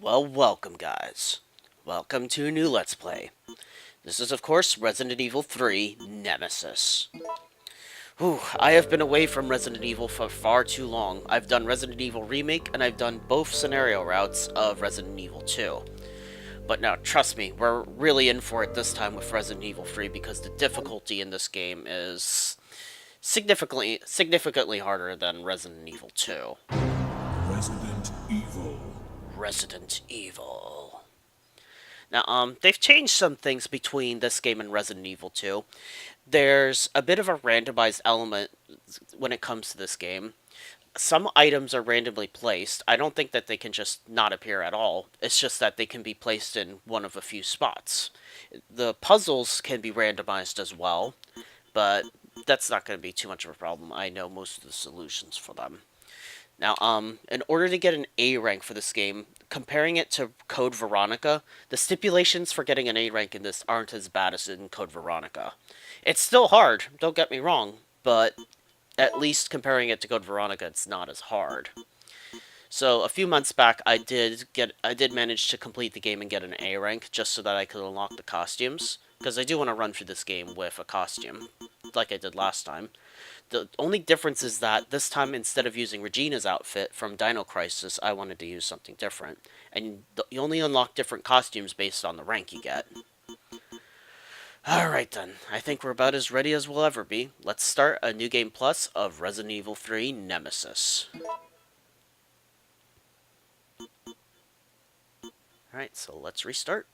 Well, welcome guys. Welcome to a new Let's Play. This is of course Resident Evil 3 Nemesis. Whew, I have been away from Resident Evil for far too long. I've done Resident Evil Remake and I've done both scenario routes of Resident Evil 2. But now, trust me, we're really in for it this time with Resident Evil 3 because the difficulty in this game is significantly harder than Resident Evil 2. Resident Evil. Resident Evil. Now, they've changed some things between this game and Resident Evil 2. There's a bit of a randomized element when it comes to this game. Some items are randomly placed. I don't think that they can just not appear at all. It's just that they can be placed in one of a few spots. The puzzles can be randomized as well, but that's not going to be too much of a problem. I know most of the solutions for them. Now, in order to get an A rank for this game, comparing it to Code Veronica, the stipulations for getting an A rank in this aren't as bad as in Code Veronica. It's still hard, don't get me wrong, but at least comparing it to Code Veronica, it's not as hard. So, a few months back, I did manage to complete the game and get an A rank, just so that I could unlock the costumes, because I do want to run through this game with a costume, like I did last time. The only difference is that this time, instead of using Regina's outfit from Dino Crisis, I wanted to use something different. And you only unlock different costumes based on the rank you get. Alright then, I think we're about as ready as we'll ever be. Let's start a New Game Plus of Resident Evil 3 Nemesis. Alright, so let's restart.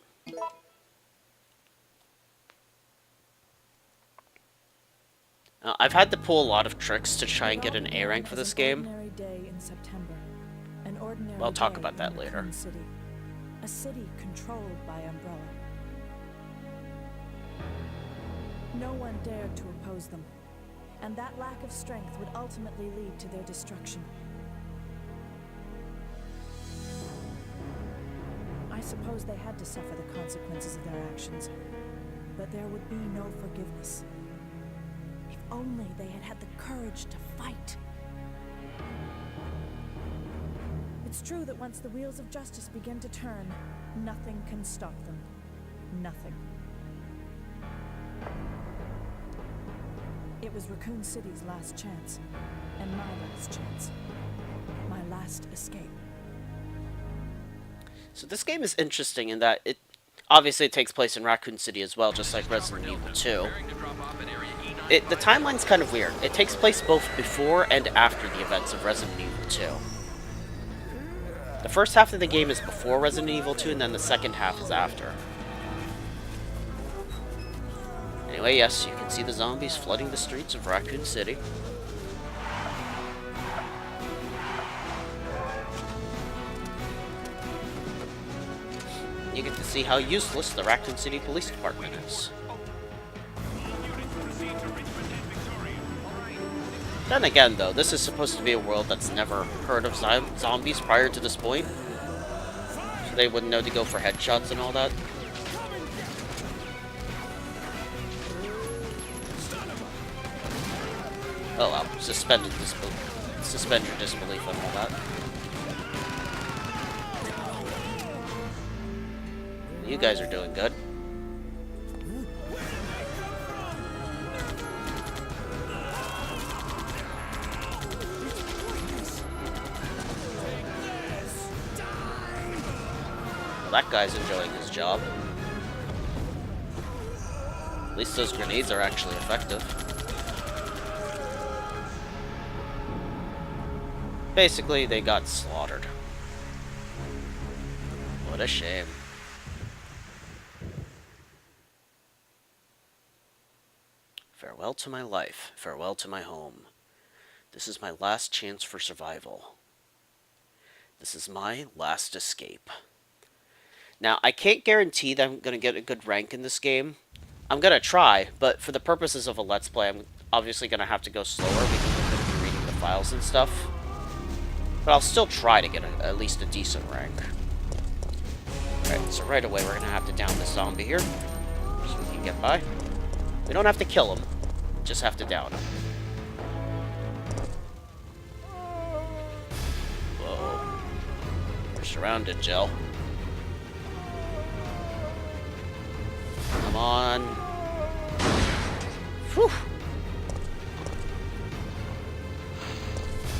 I've had to pull a lot of tricks to try and get an A rank for this game. I'll talk about that later. A city controlled by Umbrella. No one dared to oppose them, and that lack of strength would ultimately lead to their destruction. I suppose they had to suffer the consequences of their actions, but there would be no forgiveness. If only they had had the courage to fight. It's true that once the wheels of justice begin to turn, nothing can stop them. Nothing. It was Raccoon City's last chance, and my last chance. My last escape. So this game is interesting in that it obviously takes place in Raccoon City as well, just like Resident Evil 2. The timeline's kind of weird. It takes place both before and after the events of Resident Evil 2. The first half of the game is before Resident Evil 2, and then the second half is after. Anyway, yes, you can see the zombies flooding the streets of Raccoon City. You get to see how useless the Raccoon City Police Department is. Then again, though, this is supposed to be a world that's never heard of zombies prior to this point. So they wouldn't know to go for headshots and all that. Oh well, suspend your disbelief and all that. You guys are doing good. Well, that guy's enjoying his job. At least those grenades are actually effective. Basically, they got slaughtered. What a shame. Farewell to my life. Farewell to my home. This is my last chance for survival. This is my last escape. Now, I can't guarantee that I'm going to get a good rank in this game. I'm going to try, but for the purposes of a Let's Play, I'm obviously going to have to go slower because I'm going to be reading the files and stuff. But I'll still try to get at least a decent rank. Alright, so right away we're going to have to down this zombie here, so we can get by. We don't have to kill him, just have to down him. Whoa. We're surrounded, Jill. Come on. Whew.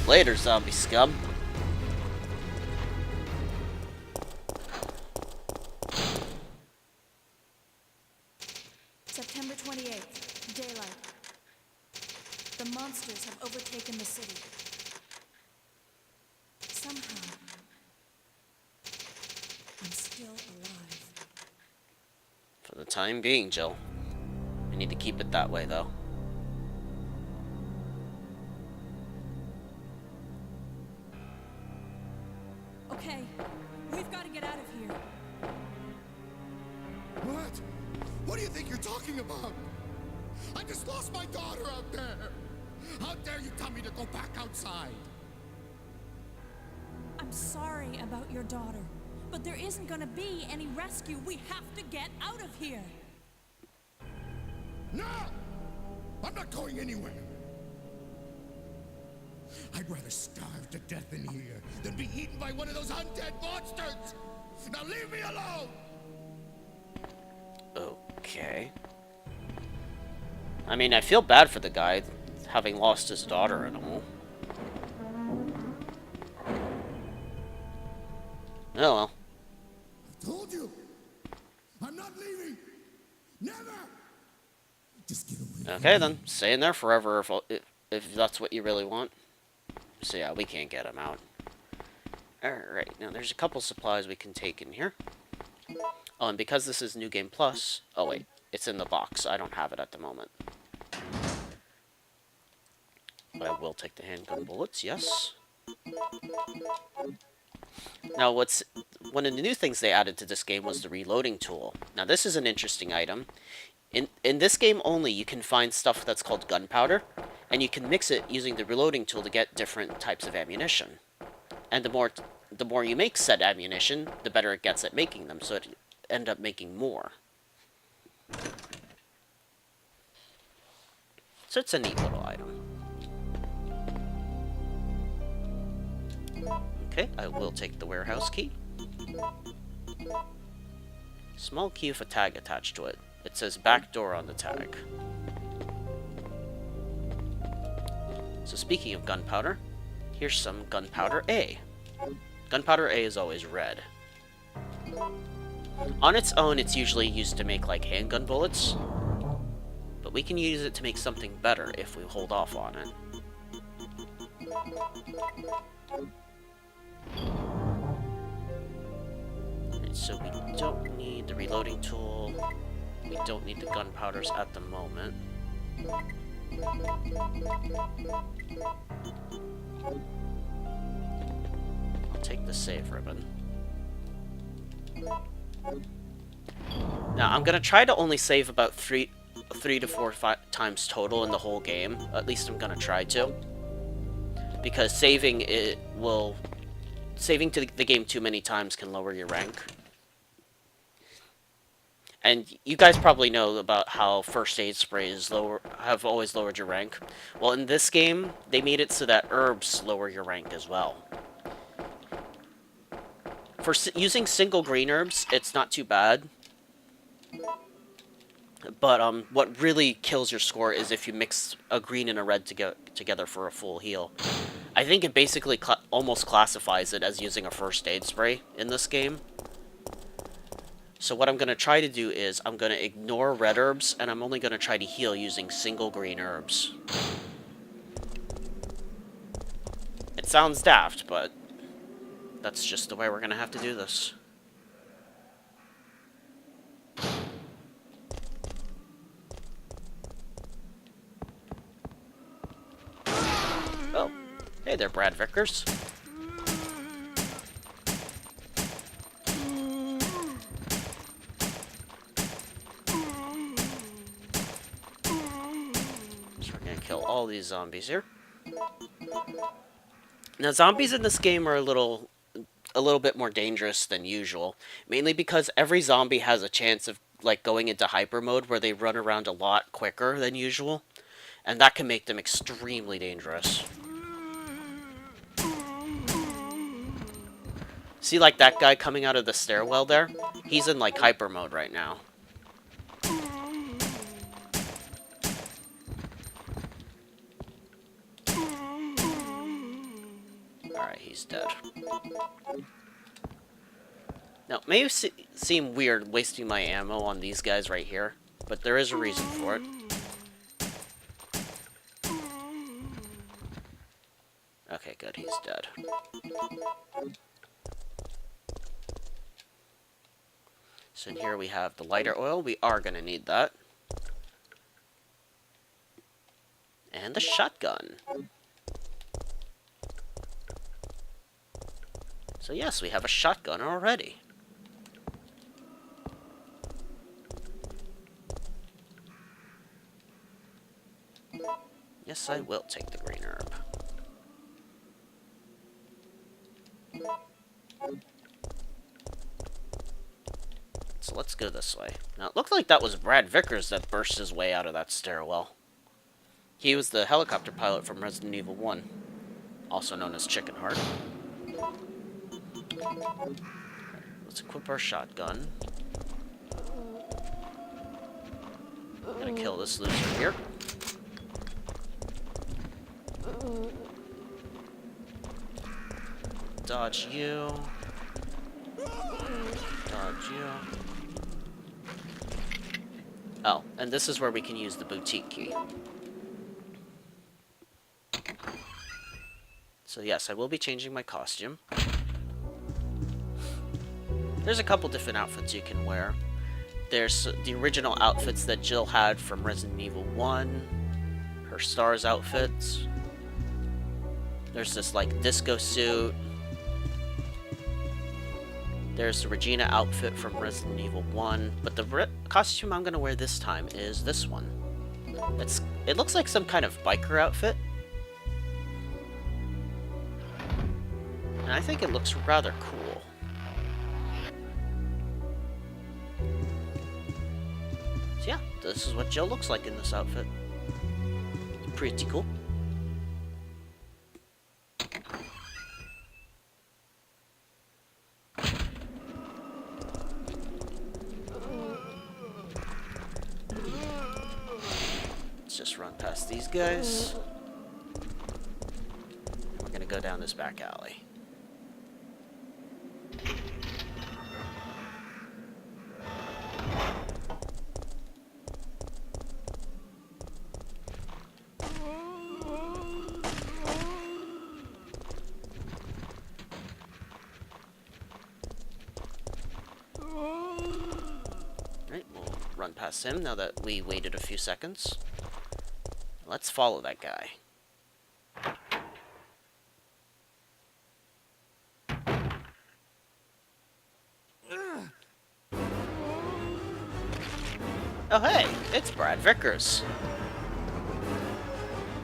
Later, zombie scum. September 28th, daylight. The monsters have overtaken the city. Somehow, I'm still alive. For the time being, Jill. We need to keep it that way, though. Okay, we've got to get out of here. What? What do you think you're talking about? I just lost my daughter out there. How dare you tell me to go back outside? I'm sorry about your daughter, but there isn't gonna be any rescue. We have to get out of here. No! I'm not going anywhere. I'd rather starve to death in here than be eaten by one of those undead monsters. Now leave me alone! Okay. I mean, I feel bad for the guy, having lost his daughter and all. Oh well. I told you! I'm not leaving! Never! Just get away. Okay then, stay in there forever if that's what you really want. So yeah, we can't get him out. Alright, now there's a couple supplies we can take in here. Oh, and because this is New Game Plus... Oh wait, it's in the box. I don't have it at the moment. But I will take the handgun bullets, yes. Now, one of the new things they added to this game was the reloading tool. Now, this is an interesting item. In this game only, you can find stuff that's called gunpowder, and you can mix it using the reloading tool to get different types of ammunition. And the more you make said ammunition, the better it gets at making them, so it end up making more. So it's a neat little item. Okay, I will take the warehouse key. Small key with a tag attached to it. It says backdoor on the tag. So speaking of gunpowder, here's some Gunpowder A. Gunpowder A is always red. On its own, it's usually used to make like handgun bullets, but we can use it to make something better if we hold off on it. Alright, so we don't need the reloading tool. We don't need the gunpowders at the moment. I'll take the save ribbon. Now, I'm gonna try to only save about 3 to 4 times total in the whole game. At least I'm gonna try to. Because saving to the game too many times can lower your rank. And you guys probably know about how first aid sprays have always lowered your rank. Well, in this game, they made it so that herbs lower your rank as well. For using single green herbs, it's not too bad. But what really kills your score is if you mix a green and a red together for a full heal. I think it basically almost classifies it as using a first aid spray in this game. So what I'm going to try to do is I'm going to ignore red herbs, and I'm only going to try to heal using single green herbs. It sounds daft, but that's just the way we're going to have to do this. Oh, hey there, Brad Vickers. Kill all these zombies here. Now, zombies in this game are a little bit more dangerous than usual, mainly because every zombie has a chance of like going into hyper mode where they run around a lot quicker than usual, and that can make them extremely dangerous. See, like that guy coming out of the stairwell there? He's in like hyper mode right now. Alright, he's dead. Now, it may seem weird wasting my ammo on these guys right here, but there is a reason for it. Okay, good, he's dead. So in here we have the lighter oil. We are going to need that. And the shotgun. So yes, we have a shotgun already. Yes, I will take the green herb. So let's go this way. Now, it looked like that was Brad Vickers that burst his way out of that stairwell. He was the helicopter pilot from Resident Evil 1, also known as Chicken Heart. Let's equip our shotgun. I'm gonna kill this loser here. Dodge you. Dodge you. Oh, and this is where we can use the boutique key. So yes, I will be changing my costume. There's a couple different outfits you can wear. There's the original outfits that Jill had from Resident Evil 1. Her S.T.A.R.S outfits. There's this, like, disco suit. There's the Regina outfit from Resident Evil 1. But the costume I'm going to wear this time is this one. It looks like some kind of biker outfit. And I think it looks rather cool. So yeah, this is what Jill looks like in this outfit. Pretty cool. Let's just run past these guys. We're gonna go down this back alley. Right, we'll run past him now that we waited a few seconds. Let's follow that guy. Oh hey, it's Brad Vickers.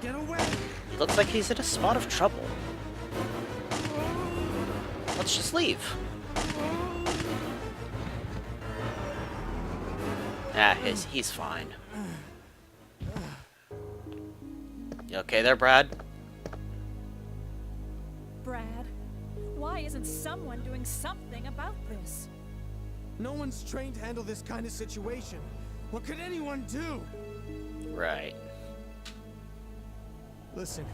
Get away! He looks like he's in a spot of trouble. Let's just leave. Ah, he's fine. You okay there, Brad? Brad, why isn't someone doing something about this? No one's trained to handle this kind of situation. What could anyone do? Right. Listen,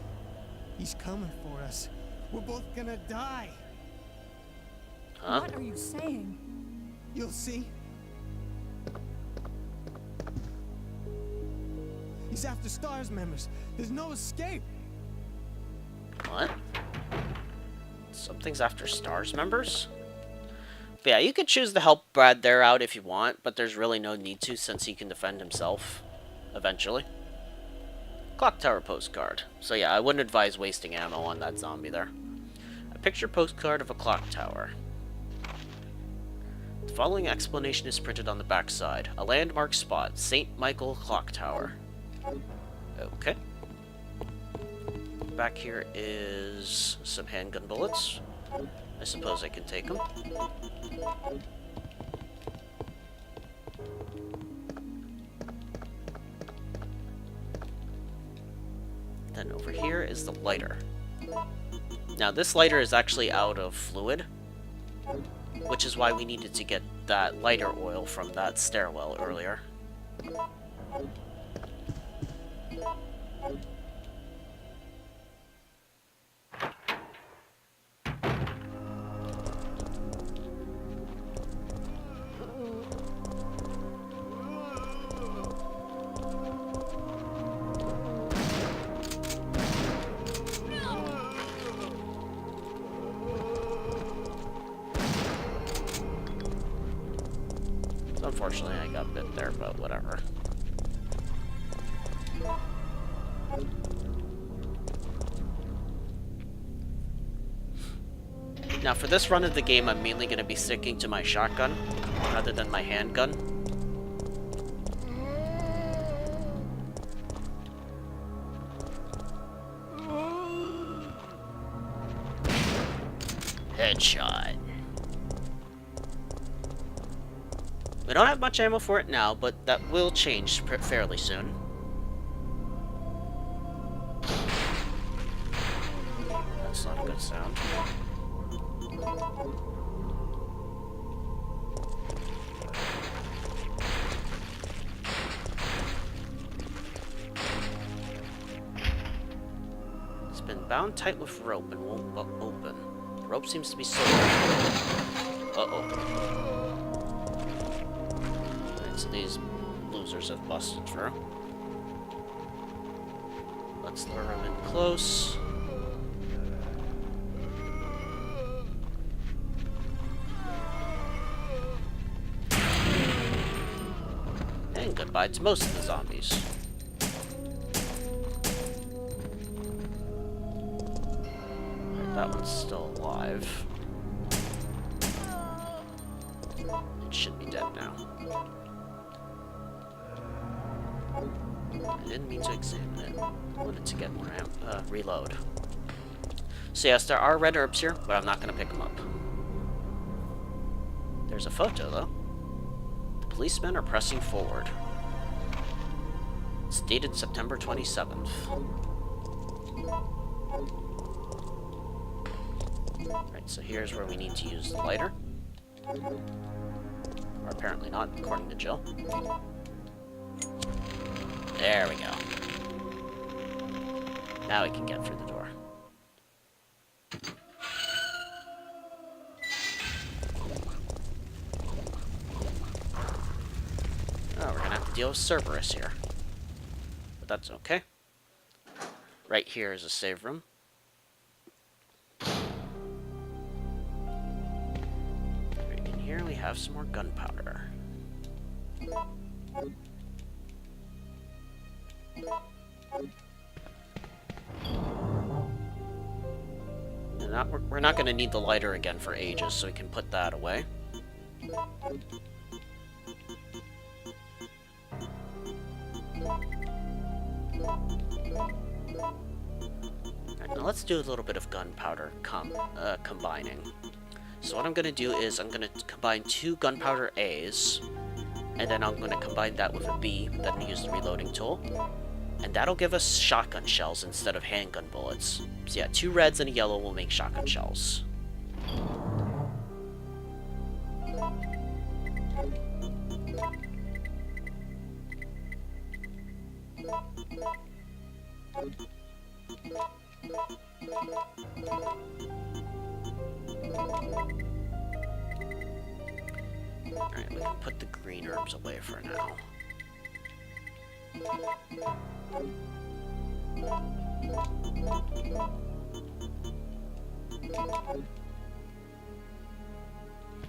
he's coming for us. We're both gonna die. Huh? What are you saying? You'll see. He's after S.T.A.R.S members. There's no escape. What? Something's after S.T.A.R.S members? But yeah, you could choose to help Brad there out if you want, but there's really no need to since he can defend himself eventually. Clock tower postcard. So yeah, I wouldn't advise wasting ammo on that zombie there. A picture postcard of a clock tower. The following explanation is printed on the back side. A landmark spot, St. Michael Clock Tower. Okay. Back here is some handgun bullets. I suppose I can take them. Then over here is the lighter. Now this lighter is actually out of fluid, which is why we needed to get that lighter oil from that stairwell earlier. Unfortunately, I got bit there, but whatever. Now, for this run of the game, I'm mainly going to be sticking to my shotgun rather than my handgun. Headshot. We don't have much ammo for it now, but that will change fairly soon. That's not a good sound. It's been bound tight with rope and won't open. The rope seems to be so. Uh-oh. Alright, so these losers have busted through. Let's lure them in close. And goodbye to most of the zombies. Right, that one's still alive. It should be dead now. I didn't mean to examine it. I wanted to get more reload. So yes, there are red herbs here, but I'm not going to pick them up. There's a photo, though. The policemen are pressing forward. It's dated September 27th. Right, so here's where we need to use the lighter. Or apparently not, according to Jill. There we go. Now we can get through the door. Oh, we're gonna have to deal with Cerberus here. But that's okay. Right here is a save room. Right in here we have some more gunpowder. We're not going to need the lighter again for ages, so we can put that away. Alright, now let's do a little bit of gunpowder combining. So what I'm going to do is I'm going to combine 2 Gunpowder A's, and then I'm going to combine that with a B, then use the reloading tool. And that'll give us shotgun shells instead of handgun bullets. So yeah, 2 reds and a yellow will make shotgun shells. Alright, we can put the green herbs away for now.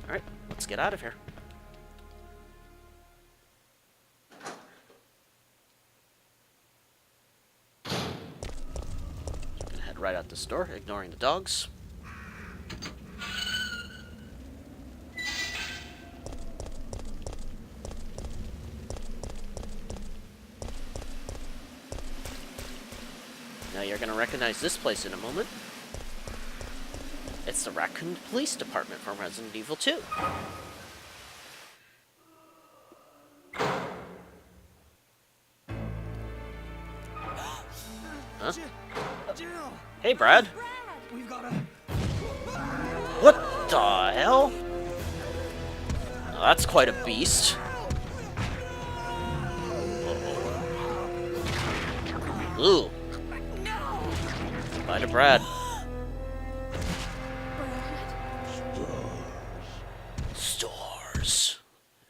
Alright, let's get out of here. I'm gonna head right out this door, ignoring the dogs. Now you're going to recognize this place in a moment. It's the Raccoon Police Department from Resident Evil 2. Huh? Jill! Hey, Brad. We've got What the hell? Oh, that's quite a beast. Ooh. Bye to Brad. S.T.A.R.S.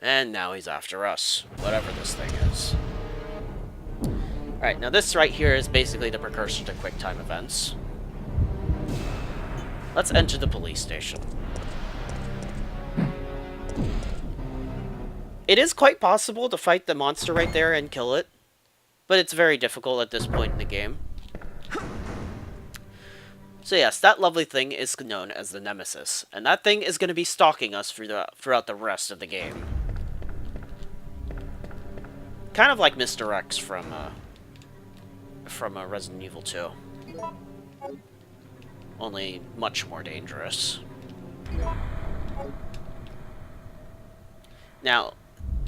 And now he's after us, whatever this thing is. Alright, now this right here is basically the precursor to QuickTime events. Let's enter the police station. It is quite possible to fight the monster right there and kill it, but it's very difficult at this point in the game. So yes, that lovely thing is known as the Nemesis, and that thing is going to be stalking us throughout the rest of the game. Kind of like Mr. X from Resident Evil 2. Only much more dangerous. Now,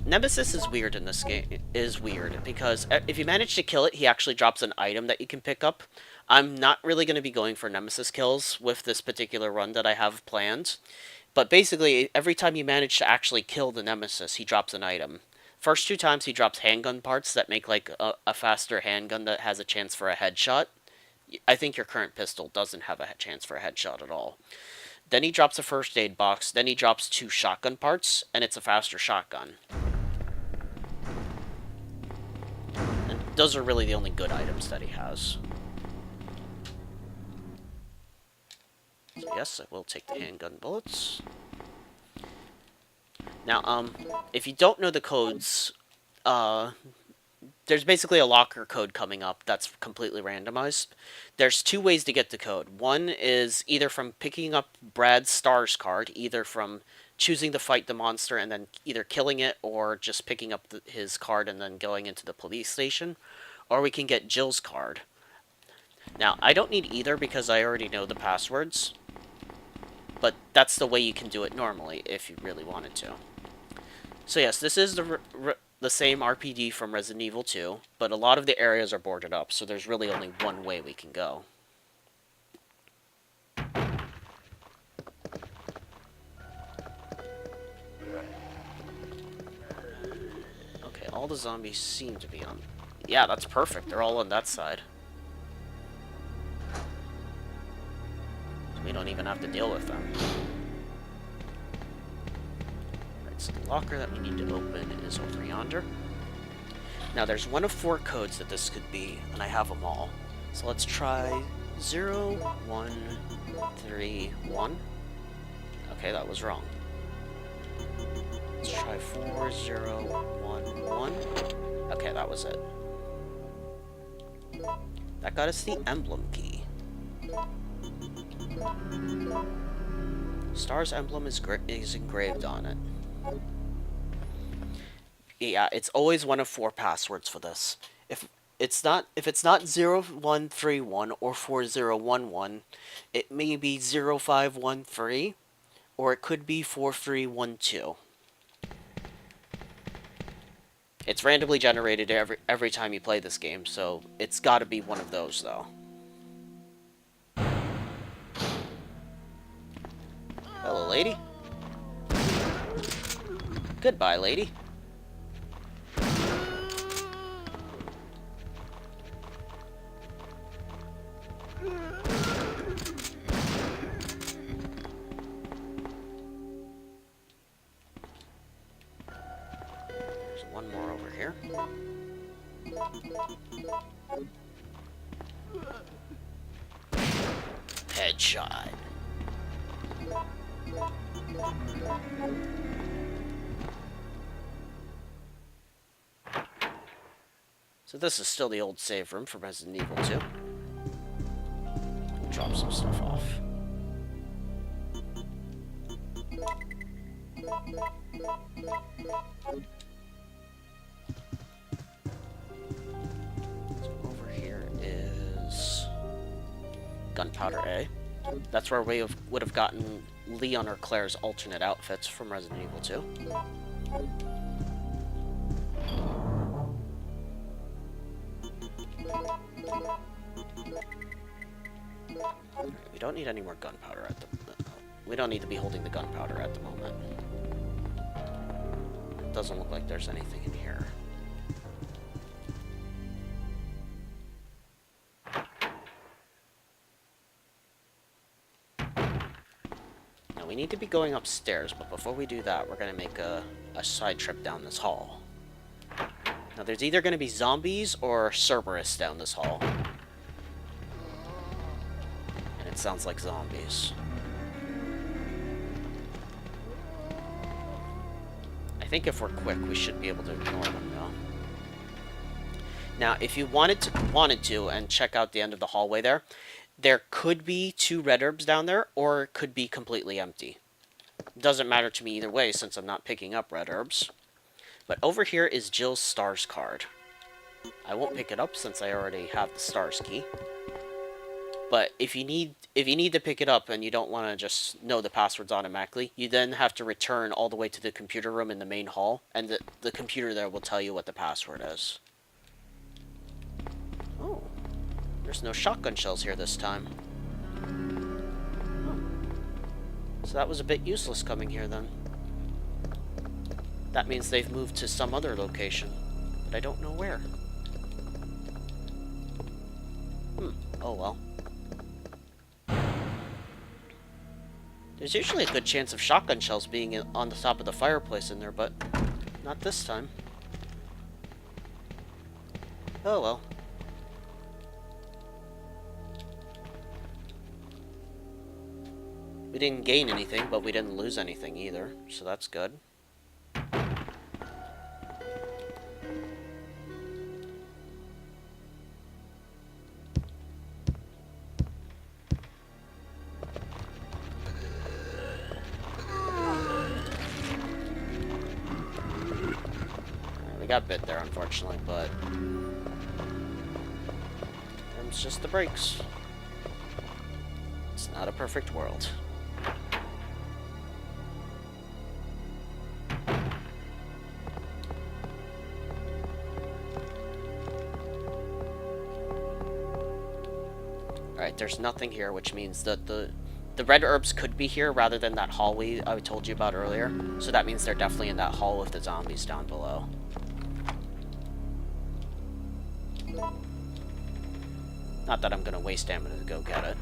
Nemesis is weird in this game. Is weird because if you manage to kill it, he actually drops an item that you can pick up. I'm not really going to be going for Nemesis kills with this particular run that I have planned. But basically, every time you manage to actually kill the Nemesis, he drops an item. First 2 times he drops handgun parts that make like a faster handgun that has a chance for a headshot. I think your current pistol doesn't have a chance for a headshot at all. Then he drops a first aid box, then he drops 2 shotgun parts, and it's a faster shotgun. And those are really the only good items that he has. So yes, I will take the handgun bullets. Now, if you don't know the codes, there's basically a locker code coming up that's completely randomized. There's 2 ways to get the code. One is either from picking up Brad's S.T.A.R.S card, either from choosing to fight the monster and then either killing it, or just picking up his card and then going into the police station, or we can get Jill's card. Now, I don't need either because I already know the passwords, but that's the way you can do it normally if you really wanted to. So yes, this is the same RPD from Resident Evil 2, but a lot of the areas are boarded up, so there's really only one way we can go. Okay, all the zombies seem to be on... Yeah, that's perfect. They're all on that side. So we don't even have to deal with them. So the locker that we need to open is over yonder. Now there's 1 of 4 codes that this could be, and I have them all. So let's try 0, 1, 3, 1. Okay, that was wrong. Let's try 4, 0, 1, 1. Okay, that was it. That got us the Emblem key. S.T.A.R.S emblem is engraved on it. Yeah, it's always 1 of 4 passwords for this. If it's not 0131 or 4011, it may be 0513, or it could be 4312. It's randomly generated every time you play this game, so it's got to be one of those though. Hello, lady. Goodbye, lady. There's one more over here. Headshot. So this is still the old save room from Resident Evil 2. We'll drop some stuff off. So over here is Gunpowder A. That's where we would have gotten Leon or Claire's alternate outfits from Resident Evil 2. We don't need any more gunpowder at the... We don't need to be holding the gunpowder at the moment. It doesn't look like there's anything in here. Now we need to be going upstairs, but before we do that, we're going to make a side trip down this hall. Now there's either going to be zombies or Cerberus down this hall. And it sounds like zombies. I I think if we're quick, we should be able to ignore them now. Now, if you wanted to, and check out the end of the hallway there, there could be 2 red herbs down there, or it could be completely empty. Doesn't matter to me either way, since I'm not picking up red herbs. But over here is Jill's S.T.A.R.S card. I won't pick it up since I already have the S.T.A.R.S key. But if you need to pick it up and you don't want to just know the passwords automatically, you then have to return all the way to the computer room in the main hall, and the computer there will tell you what the password is. Oh, there's no shotgun shells here this time. Oh. So that was a bit useless coming here then. That means they've moved to some other location, but I don't know where. Oh well. There's usually a good chance of shotgun shells being on the top of the fireplace in there, but not this time. Oh well. We didn't gain anything, but we didn't lose anything either, so that's good. We got bit there, unfortunately, but them's just the breaks. It's not a perfect world. Alright, there's nothing here, which means that the red herbs could be here rather than that hallway I told you about earlier. So that means they're definitely in that hall with the zombies down below. Not that I'm gonna waste stamina to go get it.